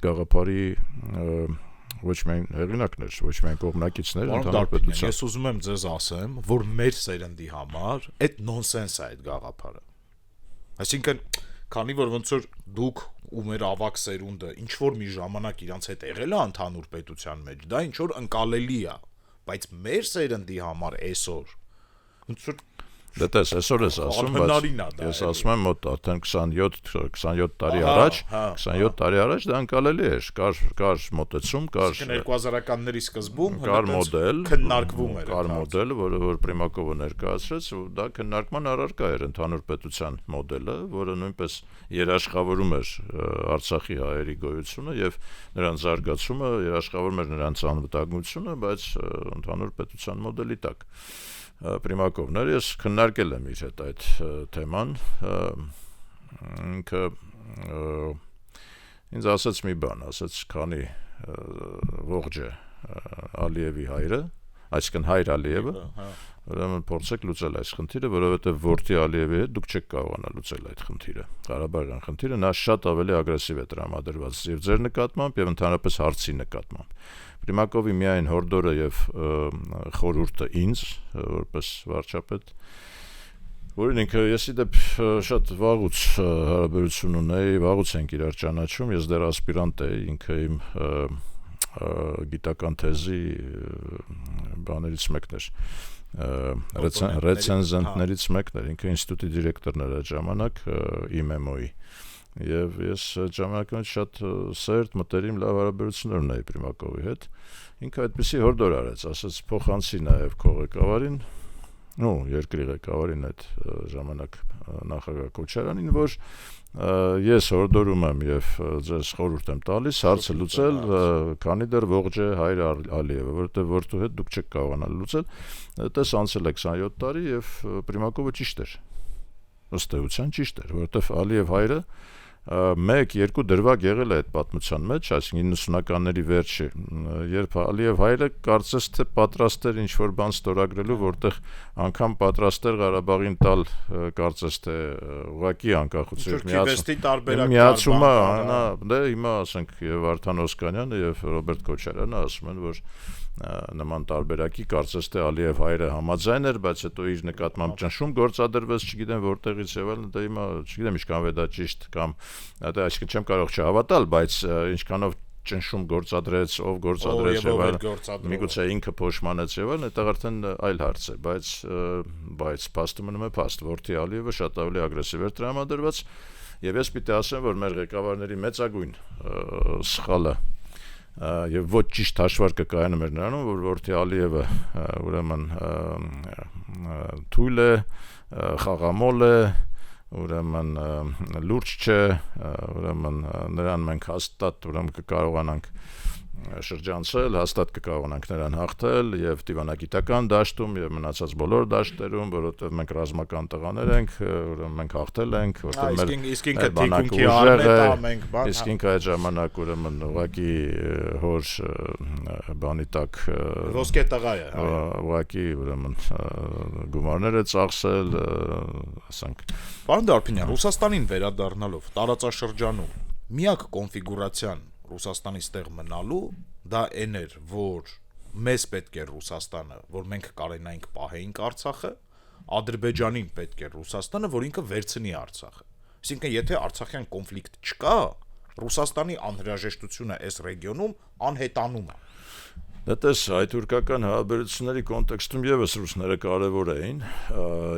գաղափարի ոչ միայն հեղինակներ, ոչ միայն կողմնակիցներ, ընդհանուր պետության։ Ես ուզում եմ ձեզ ասեմ, որ մեր սերնդի համար այդ նոնսենս է այդ գաղափարը։ Այսինքն, քանի որ ոնց որ դուք ու մեր ավակ սերունդը ինչ որ մի ժամանակ իրանց հետ եղել է ընդհանուր պետության մեջ, դա ինչ որ ընկալելի է, բայց մեր սերնդի համար այսօր ոնց որ Դե տես, այսօր ես ասում, բայց ես ասում եմ մոտ արդեն 27 տարի առաջ, 27 տարի առաջ դա ընկալելի էր, կար մոտեցում, կար 2000-ականների սկզբում կար մոդել, քննարկվում էր, կար մոդել, որ Պրիմակովը ներկայացրեց, դա քննարկման առարկա էր ընդհանուր պետության մոդելը, որը նույնպես երաշխավորում էր Արցախի հայերի գոյությունը եւ նրանց զարգացումը, երաշխավորում էր նրանց անվտանգությունը, բայց ընդհանուր պետության մոդելի տակ։ Պրիմակովներ, ես քննարկել եմ իր հետ այդ թեման, ինքը ինձ ասաց մի բան, ասաց, քանի ողջ է Ալիևի հայրը, այսինքն հայր Ալիևը, ուրեմն փորձեք լուծել այս խնդիրը, որովհետև որդի Ալիևի հետ դուք չեք կարողանա լուծել այդ խնդիրը, Ղարաբաղյան խնդիրը, նա շատ ավելի ագրեսիվ է տրամադրված եւ ձեր նկատմամբ եւ ընդհանրապես հարցի նկատմամբ։ Պրիմակովի միայն հորդորը եւ խորհուրդը ինձ որպես վարչապետ, որին ինքը եսի դեպ շատ վաղուց հարաբերություն ունեի, վաղուց ենք իրար ճանաչում, ես դեռ ասպիրանտ էի, ինքը իմ գիտական թեզի բաներից մեկն էր, ռեցենզենտներից մեկն էր, ինքը ինստիտուտի դիրեկտորն էր այդ ժամանակ IMMO-ի, եւ ես ժամանակից շատ սերտ մտերիմ լավ հարաբերություններ ունեի Պրիմակովի հետ, ինքը այդպիսի հորդոր արեց, ասաց փոխանցի նաեւ քո ղեկավարին, երկրի ղեկավարին այդ ժամանակ նախագահ Քոչարյանին, որ ես հորդորում եմ եւ ձեզ խորհուրդ եմ տալիս հարցը լուծել, քանի դեռ ողջ է Հայր Ալիևը, որովհետեւ որտու հետ դուք չեք կարողանալ լուծել, այդպես անցել է 27 տարի եւ Պրիմակովը ճիշտ էր, ըստ էության ճիշտ էր, որովհետեւ Ալիև հայրը 1-2 դրվագ եղել է այդ պատմության մեջ, այսինքն 90-ականների վերջը, երբ Ալիև հայրը կարծես թե պատրաստ էր ինչ-որ բան ստորագրելու, որտեղ անգամ պատրաստ էր Ղարաբաղին տալ, կարծես թե ուղղակի անկախություն միացումը, դե հիմա ասենք եւ Վարդան Օսկանյանը եւ Ռոբերտ Քոչարյանը ասում են, որ նման տարբերակի կարծես թե Ալիև հայրը համաձայն էր, բայց հետո իր նկատմամբ ճնշում գործադրվեց, չգիտեմ որտեղից եւ այլն, դա հիմա չգիտեմ ինչքան է դա ճիշտ կամ դա այսինքն չեմ կարող չհավատալ, բայց ինչքանով ճնշում գործադրեց, ով գործադրեց եւ այլն, միգուցե ինքը փոշմանեց եւ այլն, դա արդեն այլ հարց է, բայց փաստը մնում է փաստ, որտի Ալիևը շատ ավելի ագրեսիվ էր տրամադրված եւ ես պիտի ասեմ, որ մեր ղեկավարների մեծագույն սխալը եւ ոչ ճիշտ հաշվարկը կայանում էր նրանում, որ որտի Ալիևը ուրեմն թույլ է, խաղամոլ է, ուրեմն լուրջ չէ, ուրեմն նրան մենք հաստատ կկարողանանք շրջանցել, հաստատ կկարողանանք նրան հաղթել եւ դիվանագիտական դաշտում եւ մնացած բոլոր դաշտերում, որովհետեւ մենք ռազմական տղաներ ենք, ուրեմն մենք հաղթել ենք, որովհետեւ մեր իսկ ինքը թիկունքի արմետ է, մենք բան, իսկ ինքը այդ ժամանակ ուրեմն ուղղակի հոր բանի տակ ոսկե տղա է, ուղղակի ուրեմն գումարներ է ծախսել, ասենք Պարոն Դարփինյան, Ռուսաստանին վերադառնալով տարածաշրջանում միակ կոնֆիգուրացիան Ռուսաստանի ստեղ մնալու դա այն էր, որ մեզ պետք էր Ռուսաստանը, որ մենք կարենայինք պահեինք Արցախը, Ադրբեջանին պետք էր Ռուսաստանը, որ ինքը վերցնի Արցախը։ Այսինքն, եթե Արցախյան կոնֆլիկտ չկա, Ռուսաստանի անհրաժեշտությունը այս ռեգիոնում անհետանում է։ Դա տես հայ-թուրքական հարաբերությունների կոնտեքստում եւս ռուսները կարևոր էին,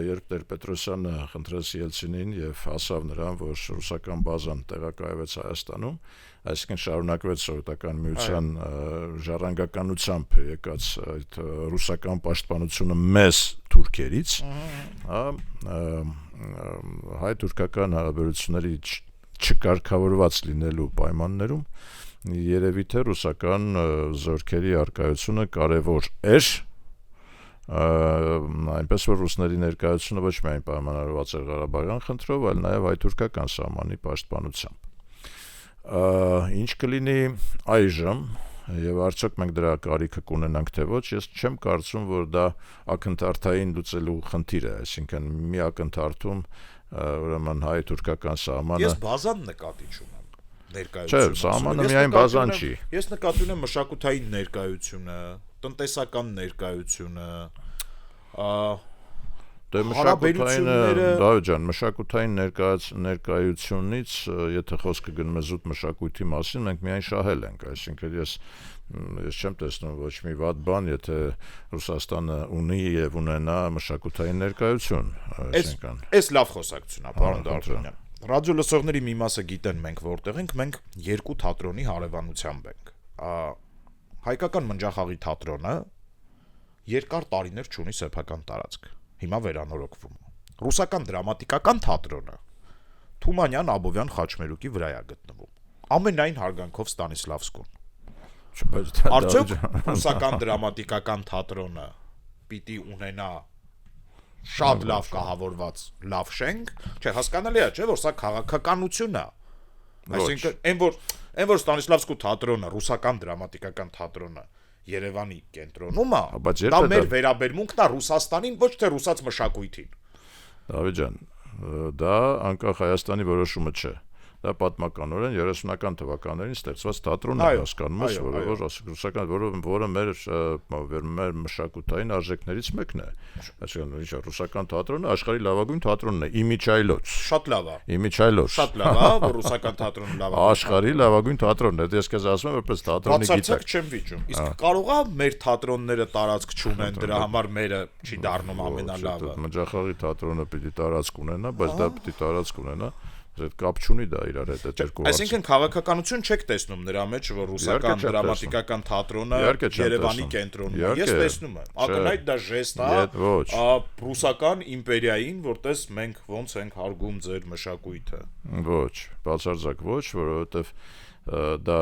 երբ Տեր-Պետրոսյանը խնդրեց Ելցինին եւ ասավ նրան, որ ռուսական բազան տեղակայվեց Հայաստանում, այսինքն շարունակվեց սովետական միության ժառանգականությամբ եկած այդ ռուսական պաշտպանությունը մեզ թուրքերից, հայ-թուրքական հարաբերությունների չկարգավորված լինելու պայմաններում երևի թե ռուսական զորքերի առկայությունը կարևոր էր, այնպես որ ռուսների ներկայությունը ոչ միայն պայմանավորված էր Ղարաբաղյան խնդրով, այլ նաև հայ-թուրքական սահմանի պաշտպանությամբ։ Ինչ կլինի այժմ, եւ արդյոք մենք դրա կարիքը կունենանք թե ոչ, ես չեմ կարծում, որ դա ակնթարթային լուծելու խնդիր է, այսինքն մի ակնթարթում ուրեմն հայ-թուրքական սահմանը Ես բազան նկատի չունեմ Չէ, սահմանը միայն բազան չի։ Ես նկատի ունեմ մշակութային ներկայությունը, տնտեսական ներկայությունը, մշակութային ներկայությունից, եթե խոսքը գնում է զուտ մշակույթի մասին, մենք միայն շահել ենք, այսինքն ես չեմ տեսնում ոչ մի վատ բան, եթե Ռուսաստանը ունի եւ ունենա մշակութային ներկայություն, այսինքն։ Այս լավ խոսակցություն է, պարոն Դարփինյան։ Ռադիո լսողների մի մասը գիտեն մենք որտեղ ենք, մենք երկու թատրոնի հարևանությամբ ենք։ Հայկական մնջախաղի թատրոնը երկար տարիներ չունի սեփական տարածք։ Հիմա վերանորոգվում է։ Ռուսական դրամատիկական թատրոնը Թումանյան Աբովյան խաչմերուկի վրա է գտնվում։ Ամենայն հարգանքով Ստանիսլավսկուն։ Արդյոք ռուսական դրամատիկական թատրոնը պիտի ունենա շատ լավ կահավորված լավ շենք, չէ, հասկանալի է, չէ, որ սա քաղաքականություն է։ Այսինքն, այն որ Ստանիսլավսկու թատրոնը, ռուսական դրամատիկական թատրոնը Երևանի կենտրոնում է, դա մեր վերաբերմունքն է Ռուսաստանին, ոչ թե ռուսաց մշակույթին։ Դավիթ ջան, դա անկախ Հայաստանի որոշումը չէ։ դա պատմականորեն 30-ական թվականներին ստեղծված թատրոն է, հասկանում ես, որ ռուսական, որը մեր մշակութային արժեքներից մեկն է, այսինքն ռուսական թատրոնը աշխարհի լավագույն թատրոնն է, իմիջայլոց, շատ լավ է, իմիջայլոց, շատ լավ է, որ ռուսական թատրոնը լավ է, աշխարհի լավագույն թատրոնն է, ես քեզ ասում եմ որպես թատրոնի գիտակ, բացարձակ չեմ վիճում, իսկ կարող է մեր թատրոնները տարածք չունեն, դրա համար մերը չի դառնում ամենալավը, Մջախաղի թատրոնը պիտի տարածք ունենա, բայց դա պիտի տարածք ունենա, այդ կապ չունի դա իրար հետ այդ երկու հարցը։ Այսինքն քաղաքականություն չեք տեսնում նրա մեջ, որ ռուսական դրամատիկական թատրոնը Երևանի կենտրոնն է։ Ես տեսնում եմ։ Ակնհայտ դա ժեստ է ռուսական իմպերիային, որտես մենք ոնց ենք հարգում ձեր մշակույթը։ Ոչ, բացարձակ ոչ, որովհետև դա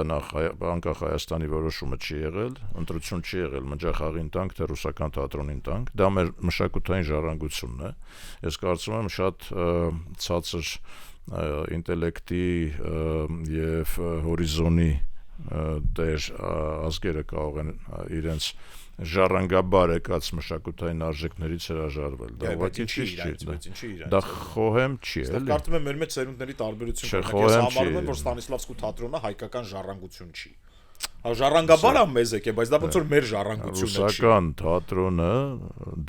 անկախ Հայաստանի որոշումը չի եղել, ընտրություն չի եղել Մջախաղին տանք թե ռուսական թատրոնին տանք, դա մեր մշակութային ժառանգությունն է։ Ես կարծում եմ շատ ցածր ինտելեկտի եւ հորիզոնի դեր ազգերը կարող են իրենց ժառանգաբար եկած մշակութային արժեքներից հրաժարվել։ Դա ուղղակի ճիշտ չի։ Դա խոհեմ չի, էլի։ Կարծում եմ մեր մեջ ծերունդների տարբերություն կա։ Ես համարում եմ, որ Ստանիսլավսկու թատրոնը հայկական ժառանգություն չի։ Ժառանգաբար է մեզ եկե, բայց դա ոնց որ մեր ժառանգությունը չի։ Ռուսական թատրոնը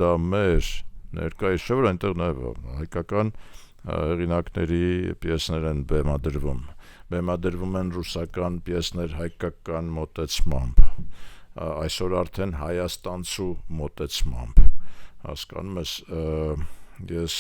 դա մեր ներկայիս չէ, որ այնտեղ նաև հայկական հեղինակների պիեսներ են բեմադրվում են ռուսական պիեսներ հայկական մոտեցմամբ, այսօր արդեն հայաստանցու մոտեցմամբ, հասկանում ես, ես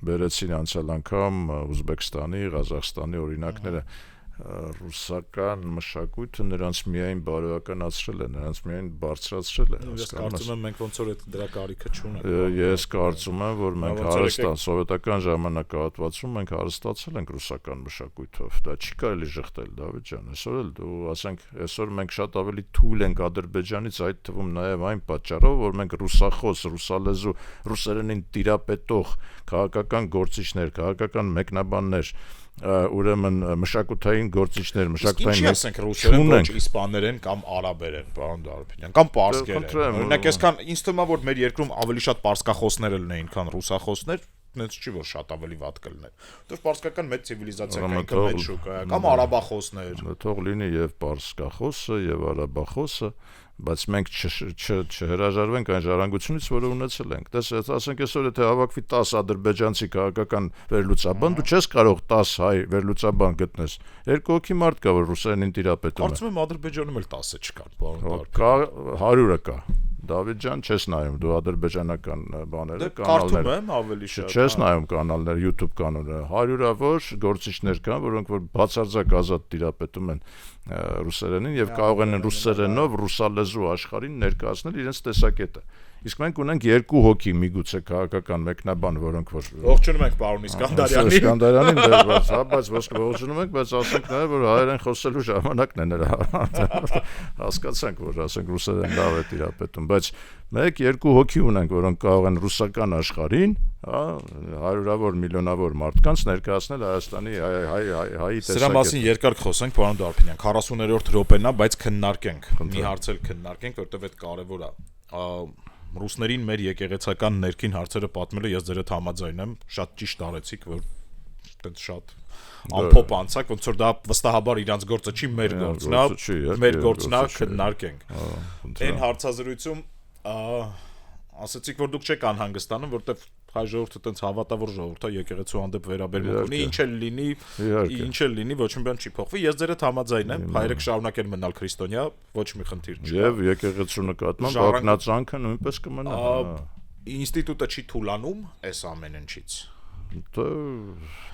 բերեցին անցյալ անգամ Ուզբեկստանի, Ղազախստանի օրինակները, ռուսական մշակույթը նրանց միայն բարոյականացրել է, նրանց միայն բարձրացրել է։ Ես կարծում եմ մենք ոնց որ դրա կարիքը չունենք։ Ես կարծում եմ, որ մենք հարստան սովետական ժամանակահատվածում մենք հարստացել ենք ռուսական մշակույթով։ Դա չի կարելի շղթել, Դավիթ ջան, այսօր էլ դու ասենք, այսօր մենք շատ ավելի թույլ ենք Ադրբեջանից, այդ թվում նաև այն պատճառով, որ մենք ռուսախոս, ռուսալեզու, ռուսերենին տիրապետող քաղաքական գործիչներ, քաղաքական մեկնաբաններ ուրեմն մշակութային գործիչներ, մշակութային ասենք ռուսերեն, ոչ իսպաներեն կամ արաբերեն, պարոն Դարբինյան, կամ պարսկերեն։ Օրինակ, այսքան ինձ թվում է, որ մեր երկրում ավելի շատ պարսկախոսներ լինեին, քան ռուսախոսներ, նենց չի որ շատ ավելի վատ կլիներ։ Որտեղ պարսկական մեծ ցիվիլիզացիա կա, ինքը մեծ շուկա է, կամ արաբախոսներ։ Թող լինի եւ պարսկախոսը եւ արաբախոսը, բայց մենք չհրաժարվենք այն ժառանգությունից, որը ունեցել ենք։ Դες ասենք այսօր եթե հավաքվի 10 ադրբեջանցի քաղաքական վերլուծաբան, դու չես կարող 10 հայ վերլուծաբան գտնես։ Երկու հոգի մարդ կա, որ ռուսերենին տիրապետում է։ Կարծում եմ Ադրբեջանում էլ 10-ը չկան, պարոն Դարբինյան։ Կա 100-ը կա։ Դավիթ ջան, չես նայում դու ադրբեջանական բաները, կանալները։ Կարծում եմ ավելի շատ։ Չես նայում կանալներ, YouTube կանալները։ Հարյուրավոր գործիչներ կան, որոնք որ բացարձակ ազատ տիրապետում են ռուսերենին եւ կարող են ռուսերենով ռուսալեզու աշխարհին ներկայացնել իրենց տեսակետը։ Իսկ մենք ունենք երկու հոգի միգուցե քաղաքական մեկնաբան, որոնք որ ողջունում ենք պարոն Իսկանդարյանին։ Իսկանդարյանին բայց ողջունում ենք, բայց ասենք նաև որ հայերեն խոսելու ժամանակն է նրա։ Հասկացանք, որ ասենք ռուսերեն լավ է տիրապետում, բայց մեկ երկու հոգի ունենք, որոնք կարող են ռուսական աշխարհին, հարյուրավոր միլիոնավոր մարդկանց ներկայացնել Հայաստանի հայի տեսակետը։ Սրա մասին երկար կխոսենք, պարոն Դարբինյան, 40-րդ րոպեն է, բայց քննարկենք։ Մի հարց էլ քննարկենք, որտեղ այդ կարևոր է։ Ռուսներին մեր եկեղեցական ներքին հարցերը պատմելը ես ձեր հետ համաձայն եմ, շատ ճիշտ արեցիք, որ այդպես շատ ամփոփ անցակ, ոնց որ դա վստահաբար իրանց գործը չի, մեր գործն է, մեր գործն է քննարկենք։ Այն հարցազրույցում ասացիք, որ դուք չեք անհանգստանում, որտեվ հայ ժողովուրդը տենց հավատավոր ժողովուրդ է, եկեղեցու հանդեպ վերաբերմունք ունի, ինչ էլ լինի, ոչ մի բան չի փոխվի։ Ես ձեր հետ համաձայն եմ, հայերը կշարունակեն մնալ քրիստոնյա, ոչ մի խնդիր չկա։ Եվ եկեղեցու նկատմամբ ակնածանքը նույնպես կմնա։ Ինստիտուտը չի թուլանում այս ամեն ինչից։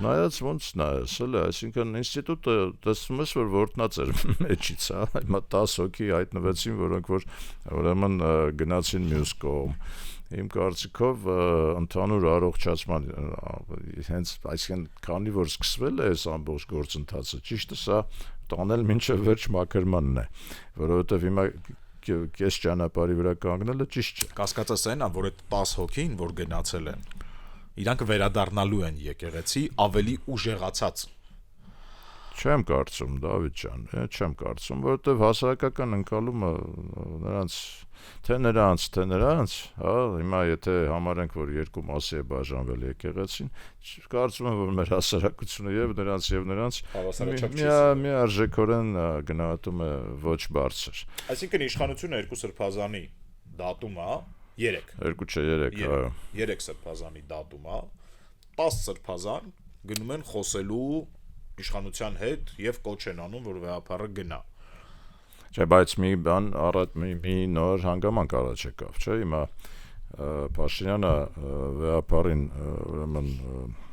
Նայած ոնց նայես, էլի, այսինքն ինստիտուտը տեսնում ես, որ որտնած էր մեջից, հիմա 10 հոգի հայտնվեցին, որոնք որ ուրեմն գնացին մյուս կողմ։ Իմ կարծիքով ընդհանուր առողջացման հենց այսինքն քանի որ սկսվել է այս ամբողջ գործընթացը, ճիշտը սա տանել մինչև վերջ մաքրմանն է, որովհետև հիմա կես ճանապարհի վրա կանգնելը ճիշտ չէ։ Կասկածս այն է, որ այդ 10 հոգին, որ գնացել են, իրանք վերադառնալու են եկեղեցի ավելի ուժեղացած։ Չեմ կարծում, Դավիթ ջան, չեմ կարծում, որովհետև հասարակական ընկալումը նրանց, հա, հիմա եթե համարենք, որ երկու մասի է բաժանվել եկեղեցին, կարծում եմ, որ մեր հասարակությունը եւ նրանց միարժեքորեն գնահատում է ոչ բարձր։ Այսինքն իշխանությունը երկու սրբազանի դատում է 3 սրբազանի դատում է 10 սրբազան գնում են խոսելու իշխանության հետ եւ կոչ են անում, որ վեհապարը գնա։ Չէ, բայց մի նոր հանգամանք առաջ եկավ, չէ՞, հիմա Փաշինյանը վեհապարին ուրեմն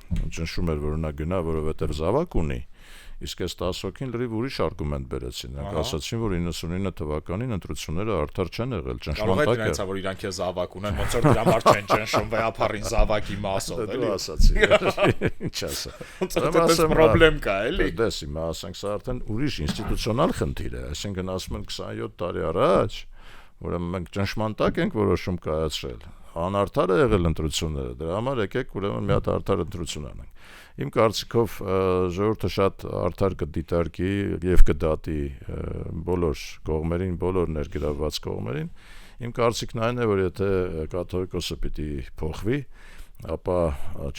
ճնշում էր, որ նա գնա, որովհետեւ զավակ ունի, իսկ այս 10 հոգին լրիվ ուրիշ արգումենտ բերեցին, նրանք ասացին, որ 99 թվականին ընտրությունները արդար չեն եղել, ճնշման տակ է։ Որ իրանք է զավակ ունեն, ոնց որ դրա համար չեն ճնշում վեհապարին զավակի մասով, էլի։ Դու ասացի, ինչ ասա։ Ոնց պրոբլեմ կա, էլի։ Դες հիմա ասենք սա արդեն ուրիշ ինստիտուցիոնալ խնդիր է, այսինքն ասում են 27 տարի առաջ, ուրեմն մենք ճնշման տակ ենք որոշում կայացրել, անարդար է եղել ընտրությունները, դրա համար եկեք ուրեմն մի հատ արդար ընտրություն անենք։ Իմ կարծիքով ժողովուրդը շատ արդար կդիտարկի եւ կդատի բոլոր կողմերին, բոլոր ներգրավված կողմերին։ Իմ կարծիքն այն է, որ եթե կաթողիկոսը պիտի փոխվի, ապա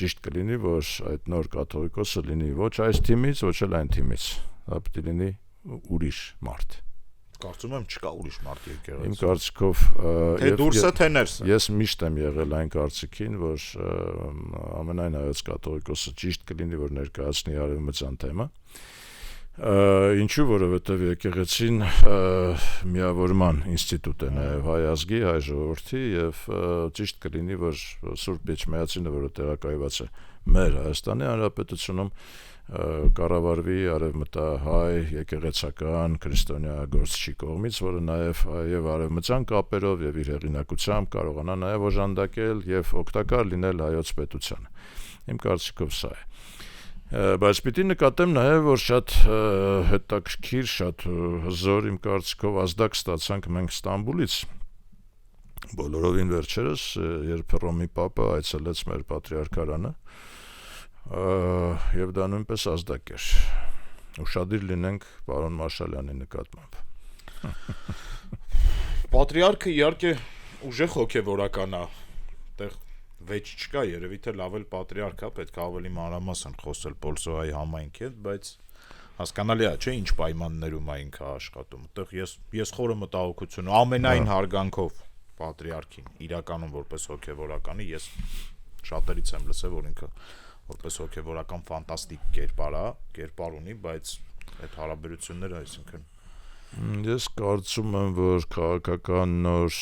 ճիշտ կլինի, որ այդ նոր կաթողիկոսը լինի ոչ այս թիմից, ոչ էլ այն թիմից, դա պիտի լինի ուրիշ մարդ։ Կարծում եմ չկա ուրիշ մարդ եկեղեցի։ Իմ կարծիքով թե դուրսը թե ներսը։ Ես միշտ եմ եղել այն կարծիքին, որ ամենայն հայոց կաթողիկոսը ճիշտ կլինի, որ ներկայացնի արևմտյան թեմը։ Ինչու, որովհետև եկեղեցին միավորման ինստիտուտ է նաև հայ ազգի, հայ ժողովրդի եւ ճիշտ կլինի, որ Սուրբ Էջմիածինը, որը տեղակայված է մեր Հայաստանի Հանրապետությունում, կառավարվի արևմտահայ եկեղեցական քրիստոնյա գործչի կողմից, որը նաև եւ արևմտյան կապերով եւ իր հեղինակությամբ կարողանա նաև օժանդակել եւ օգտակար լինել հայոց պետությանը։ Իմ կարծիքով սա է։ Բայց պիտի նկատեմ նաև, որ շատ հետաքրքիր, շատ հզոր իմ կարծիքով ազդակ ստացանք մենք Ստամբուլից։ Բոլորովին վերջերս, երբ Հռոմի Պապը այցելեց մեր պատրիարքարանը, եւ դա նույնպես ազդակ էր։ Ուշադիր լինենք պարոն Մաշալյանի նկատմամբ։ Պատրիարքը իհարկե ուժեղ հոգեվորական է, այդտեղ վեճ չկա, երևի թե լավ էլ պատրիարք է, պետք է ավելի մանրամասն խոսել Պոլսոյի համայնքի հետ, բայց հասկանալի է, չէ՞, ինչ պայմաններում է ինքը աշխատում։ Այդտեղ ես խորը մտահոգություն ամենայն հարգանքով պատրիարքին, իրականում որպես հոգեվորականի, ես շատերից եմ լսել, որ ինքը որպես հոգեվորական ֆանտաստիկ կերպար ունի, բայց այդ հարաբերությունները, այսինքն ես կարծում եմ, որ քաղաքական նոր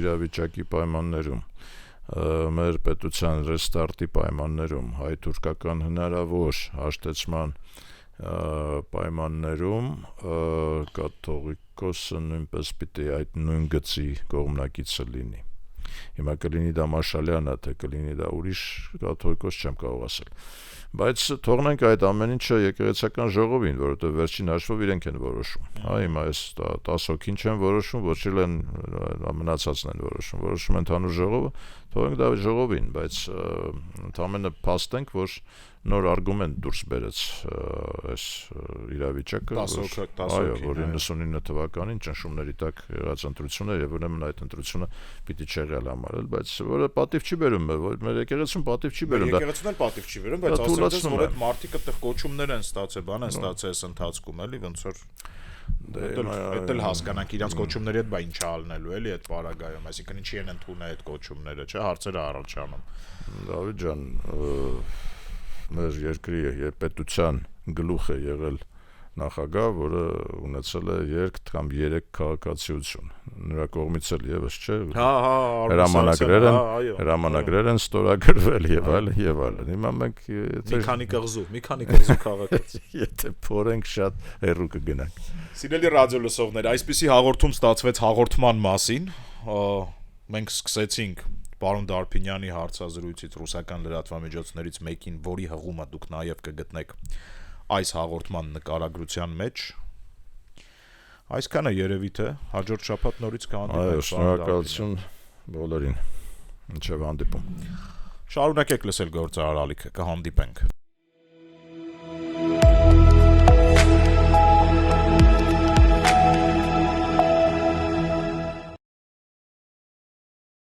իրավիճակի պայմաններում մեր պետության ռեստարտի պայմաններում, հայ-թուրքական հնարավոր հաշտեցման պայմաններում կաթողիկոսը նույնպես պիտի այդ նույն գծի կողմնակիցը լինի։ Հիմա կլինի դա Մաշալյանը, թե կլինի դա ուրիշ կաթողիկոս չեմ կարող ասել։ Բայց թողնենք այդ ամեն ինչը եկեղեցական ժողովին, որովհետև վերջին հաշվով իրենք են որոշում։ Հա, հիմա այս 10 հոգին չեն որոշում, ոչ էլ են մնացածն են որոշում ընդհանուր ժողովը, թողենք դա ժողովին, բայց ընդհանրապես փաստենք, որ նոր արգումենտ դուրս բերեց այս իրավիճակը, որ 99 թվականին ճնշումների տակ եղած ընտրությունը եւ ուրեմն այդ ընտրությունը պիտի չեղյալ համարել, բայց որը պատիվ չի բերում, որ մեր եկեղեցուն պատիվ չի բերում, եկեղեցուն էլ պատիվ չի բերում, բայց ասած որ այդ մարտիկը այդտեղ կոչումներ են ստացել, բան են ստացել այս ընթացքում, էլի ոնց որ Դա էլ հասկանանք իրանց կոչումների հետ, բա ինչ է ալնելու էլի այդ պարագայում, այսինքն ինչի են ընդունել այդ կոչումները, չէ, հարցերը առաջանում։ Դավիթ ջան, մեր երկրի պետության գլուխ է եղել նախագահ, որը ունեցել է 2 կամ 3 քաղաքացիություն։ Նրա կողմից էլ եւս չէ։ Հրամանագրեր են ստորագրվել եւ այլն։ Հիմա մենք մի քանի կղզու քաղաքացի։ Եթե փորենք շատ հեռու կգնանք։ Սիրելի ռադիո լսողներ, այսպիսի հաղորդում ստացվեց հաղորդման մասին։ Մենք սկսեցինք պարոն Դարփինյանի հարցազրույցից ռուսական լրատվամիջոցներից մեկին, որի հղումը դուք նաև կգտնեք այս հաղորդման նկարագրության մեջ։ Այսքանը երևի թե հաջորդ շաբաթ նորից կհանդիպենք։ Այո, շնորհակալություն բոլորին։ Մինչև հանդիպում։ Շարունակեք լսել գործարար ալիքը, կհանդիպենք։